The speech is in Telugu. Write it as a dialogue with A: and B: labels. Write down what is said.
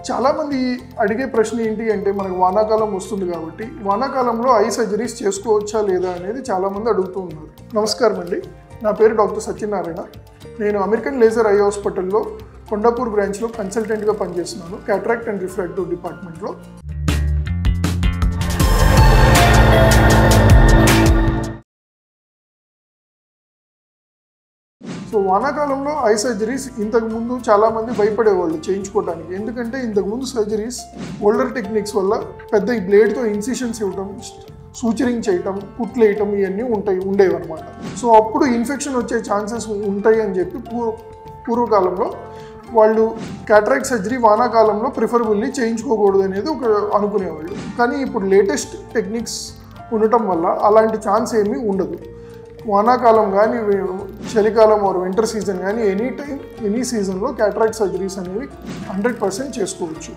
A: చాలామంది అడిగే ప్రశ్న ఏంటి అంటే మనకు వానాకాలం వస్తుంది కాబట్టి వానాకాలంలో ఐ సర్జరీస్ చేసుకోవచ్చా లేదా అనేది చాలామంది అడుగుతూ ఉన్నారు. నమస్కారం అండి, నా పేరు డాక్టర్ సత్యనారాయణ. నేను అమెరికన్ లేజర్ ఐ హాస్పిటల్లో కొండాపూర్ బ్రాంచ్లో కన్సల్టెంట్గా పనిచేస్తున్నాను, క్యాటరాక్ట్ అండ్ రిఫ్రాక్టివ్ డిపార్ట్మెంట్లో. సో వానాకాలంలో ఐ సర్జరీస్ ఇంతకుముందు చాలామంది భయపడేవాళ్ళు చేయించుకోవడానికి. ఎందుకంటే ఇంతకుముందు సర్జరీస్ ఓల్డర్ టెక్నిక్స్ వల్ల పెద్ద ఈ బ్లేడ్తో ఇన్సిషన్స్ ఇవ్వటం, సూచరింగ్ చేయటం, కుట్లు వేయటం ఇవన్నీ ఉండేవి అనమాట. సో అప్పుడు ఇన్ఫెక్షన్ వచ్చే ఛాన్సెస్ ఉంటాయి అని చెప్పి పూర్వకాలంలో వాళ్ళు క్యాటరాక్ట్ సర్జరీ వానాకాలంలో ప్రిఫరబుల్లీ చేయించుకోకూడదు అనేది అనుకునేవాళ్ళు. కానీ ఇప్పుడు లేటెస్ట్ టెక్నిక్స్ ఉండటం వల్ల అలాంటి ఛాన్స్ ఏమీ ఉండదు. వానాకాలం కానీ చలికాలం ఆర్ వింటర్ సీజన్ కానీ ఎనీ టైం ఎనీ సీజన్లో క్యాటరాక్ట్ సర్జరీస్ అనేవి 100% చేసుకోవచ్చు.